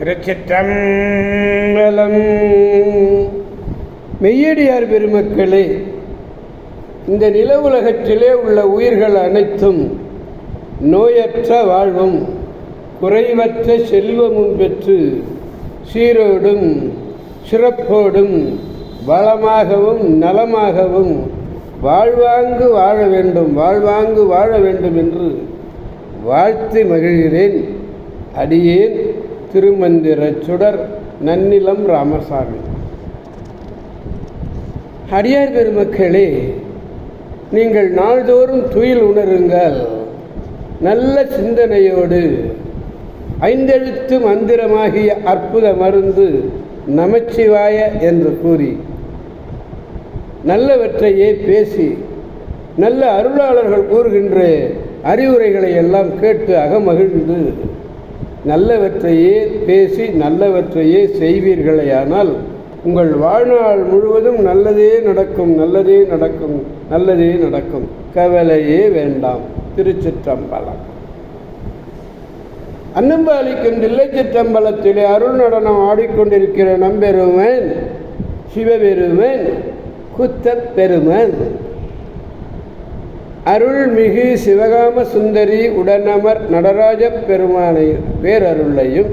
திருச்சிற்றம்பலம். மெய்யடியார் பெருமக்களே, இந்த நில உலகத்திலே உள்ள உயிர்கள் அனைத்தும் நோயற்ற வாழ்வும் குறைவற்ற செல்வமும் பெற்று சீரோடும் சிறப்போடும் வளமாகவும் நலமாகவும் வாழ்வாங்கு வாழ வேண்டும் என்று வாழ்த்து மகிழ்கிறேன். அடியேன் திருமந்திர சுடர் நன்னிலம் ராமசாமி. அடியார் பெருமக்களே, நீங்கள் நாள்தோறும் துயில் உணருங்கள். நல்ல சிந்தனையோடு ஐந்தெழுத்து மந்திரமாகிய அற்புத மருந்து நமச்சிவாய என்று கூறி நல்லவற்றையே பேசி நல்ல அருளாளர்கள் கூறுகின்ற அறிவுரைகளை எல்லாம் கேட்டு அகமகிழ்ந்து நல்லவற்றையே பேசி நல்லவற்றையே செய்வீர்களேயானால் உங்கள் வாழ்நாள் முழுவதும் நல்லதே நடக்கும். கவலையே வேண்டாம். திருச்சிற்றம்பலம். அன்னம்பாலிக்கும் தில்லைச்சிற்றம்பலத்திலே அருள் நடனம் ஆடிக்கொண்டிருக்கிற நம்பெருமன் சிவபெருமன் குத்தப் பெருமன் அருள்மிகு சிவகாம சுந்தரி உடனமர் நடராஜ பெருமானை பேரருளையும்,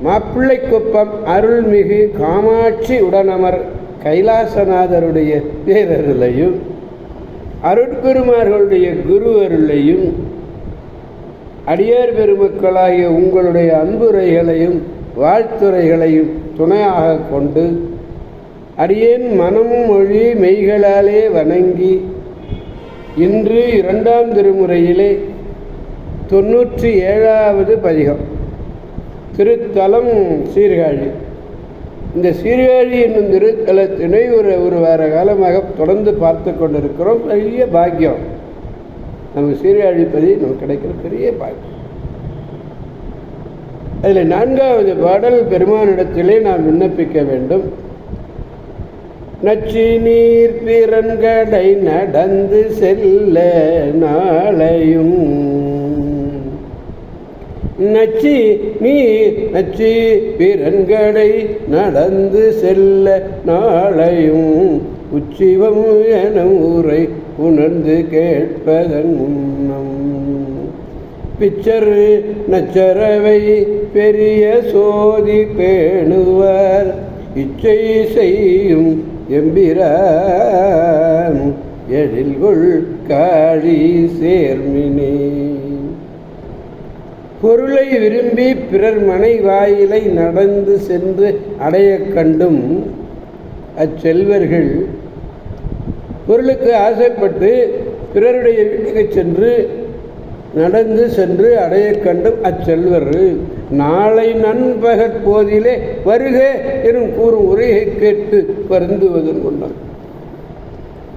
மாப்பிள்ளைக்குப்பம் அருள்மிகு காமாட்சி உடனமர் கைலாசநாதருடைய பேரருளையும், அருட்பெருமார்களுடைய குரு அருளையும், அடியார் பெருமக்களாகிய உங்களுடைய அன்புரைகளையும் வாழ்த்துரைகளையும் துணையாக கொண்டு அடியேன் மனம் மொழி மெய்களாலே வணங்கி இன்று 2ஆம் திருமுறையிலே 97வது பதிகம் திருத்தலம் சீர்காழி. இந்த சீர்காழி என்னும் திருத்தலத்தினை ஒரு வார காலமாக தொடர்ந்து பார்த்து கொண்டிருக்கிறோம். பெரிய பாக்கியம். நமக்கு சீர்காழி பதி நமக்கு கிடைக்கிற பெரிய பாக்கியம். அதில் 4வது பாடல் பெருமானிடத்திலே நாம் விண்ணப்பிக்க வேண்டும். நச்சி நீர் பிறன்கடை நடந்து செல்ல நாளையும், நச்சி பிறன்கடை நடந்து செல்ல நாளையும், உச்சிவம் என ஊரை உணர்ந்து கேட்பதன் முன்னம், பிச்சரு நச்சரவை பெரிய சோதி பேணுவர் இச்சை செய்யும் எம்பிரான் எழில்கொள் காழி சேர்மினே. பொருளை விரும்பி பிறர் மனை வாயிலை நடந்து சென்று அடைய கண்டும் அச்செல்வர்கள் பொருளுக்கு ஆசைப்பட்டு பிறருடைய வீட்டுக்கு சென்று நடந்து சென்று அடைய கண்டும் அச்செல்வர் நாளை நண்பகற் போதிலே வருக எனும் கூறும் உரையை கேட்டு வருந்துவதன் கொண்டான்.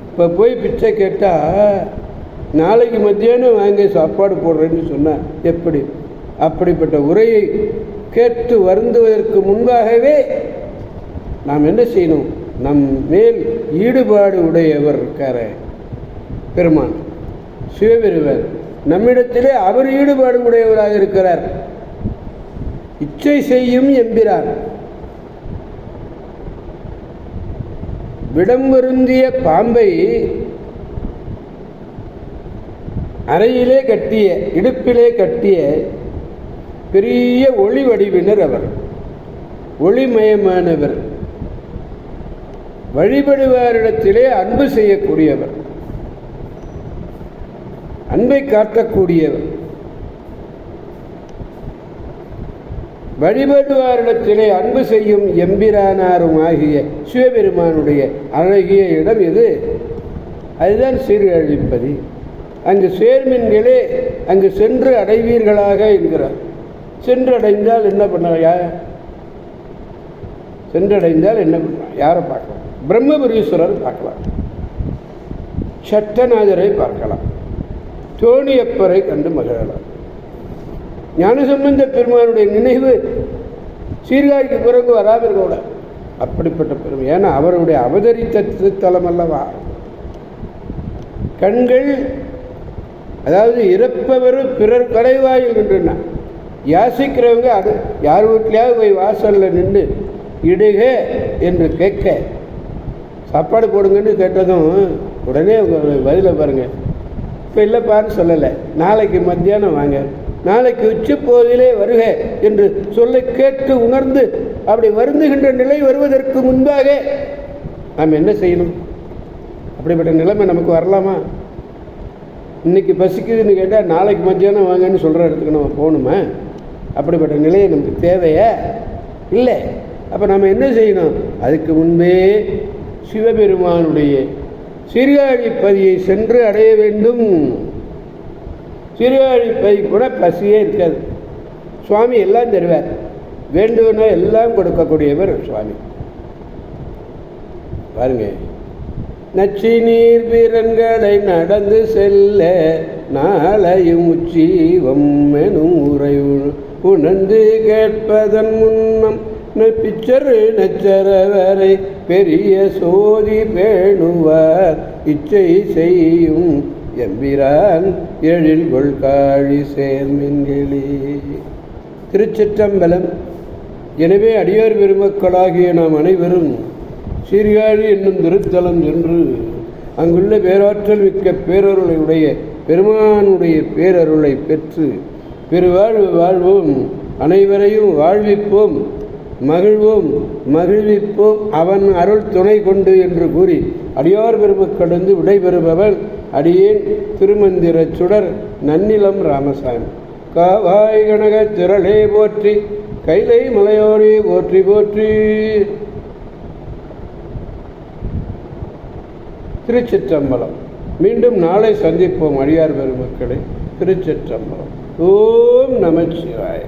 இப்போ போய் பிச்சை கேட்டால் நாளைக்கு மத்தியானம் வாங்கி சாப்பாடு போடுறேன்னு சொன்னால் எப்படி? அப்படிப்பட்ட உரையை கேட்டு வருந்துவதற்கு முன்பாகவே நாம் என்ன செய்யணும்? நம் மேல் ஈடுபாடு உடையவர் இருக்கார பெருமான் சிவபெருமான், நம்மிடத்திலே அவர் ஈடுபாடு உடையவராக இருக்கிறார். இச்சை செய்யும் எம்பிரான், விடம்பருந்திய பாம்பை அறையிலே கட்டிய இடுப்பிலே கட்டிய பெரிய ஒளி வடிவினர் அவர். ஒளிமயமானவர், வழிபடுவாரிடத்திலே அன்பு செய்யக்கூடியவர், அன்பை காட்டக்கூடியவர், வழிபடுவாரிடத்திலே அன்பு செய்யும் எம்பிரானாரும் ஆகிய சிவபெருமானுடைய அழகிய இடம் இது. அதுதான் சீர்காழிப்பதி. அங்கு சேர்மின்களே அங்கு சென்று அடைவீர்களாக என்கிறார். சென்றடைந்தால் என்ன பண்ண? சென்றடைந்தால் என்ன பண்ண? யாரை பார்க்கலாம்? பிரம்மபுரீஸ்வரர் பார்க்கலாம், சட்டநாதரை பார்க்கலாம், தோணியப்பரை கண்டு மகிழலாம். ஞானசம்பந்த பெருமானுடைய நினைவு சீர்காழிக்கு பிறகு வராமல் கூட அப்படிப்பட்ட பெருமை. ஏன்னா அவருடைய அவதரித்த திருத்தலம் அல்லவா. கண்கள், அதாவது இறப்பவர் பிறர் கடைவாயில் நின்றுனா யாசிக்கிறவங்க அது யார் வீட்லையாவது போய் வாசலில் நின்று இடுக என்று கேட்க, சாப்பாடு போடுங்கன்னு கேட்டதும் உடனே அவங்க பதிலை பாருங்கள். இப்போ இல்லைப்பான்னு சொல்லலை, நாளைக்கு மத்தியானம் வாங்க, நாளைக்கு உச்சிப்போதிலே வருக என்று சொல்ல கேட்டு உணர்ந்து அப்படி வருந்துகின்ற நிலை வருவதற்கு முன்பாக நாம் என்ன செய்யணும்? அப்படிப்பட்ட நிலைமை நமக்கு வரலாமா? இன்றைக்கி பசிக்குதுன்னு கேட்டால் நாளைக்கு மத்தியானம் வாங்கன்னு சொல்கிற இடத்துக்கு நம்ம போகணுமா? அப்படிப்பட்ட நிலையை நமக்கு தேவையா? இல்லை. அப்போ நம்ம என்ன செய்யணும்? அதுக்கு முன்பே சிவபெருமானுடைய சீர்காழிப்பதியை சென்று அடைய வேண்டும். சீர்காழிப்பதி கூட பசியே இருக்காது. சுவாமி எல்லாம் தருவார், வேண்டுவன எல்லாம் கொடுக்கக்கூடியவர் சுவாமி. பாருங்க, நச்சி நீர் வீரன்களை நடந்து செல்ல நாளையும் உச்சீவம் எனும் உரை உணர்ந்து கேட்பதன் முன்னம் பிச்சரு நச்சரவரை பெரிய சோதி பேணுவார் இச்சை செய்யும் எம்பிரான் எழில் கொள்காழி சேர்மின்களே. திருச்சிற்றம்பலம். எனவே அடியார் பெருமக்களாகிய நாம் அனைவரும் சீர்காழி என்னும் திருத்தலம் சென்று அங்குள்ள பேராற்றல் மிக்க பேரருளையுடைய பெருமானுடைய பேரருளை பெற்று பெருவாழ்வு வாழ்வோம், அனைவரையும் வாழ்விப்போம், மகிழ்வோம், மகிழ்விப்போம் அவன் அருள் துணை கொண்டு என்று கூறி அடியார் பெருமக்களந்து விடைபெறுபவன் அடியேன் திருமந்திர சுடர் நன்னிலம் ராமசாமி. காவாய் கனக திரளே போற்றி, கைலை மலையோரே போற்றி போற்றி. திருச்சிற்றம்பலம். மீண்டும் நாளை சந்திப்போம் அடியார் பெருமக்களை. திருச்சிற்றம்பலம். ஓம் நமச்சிவாய.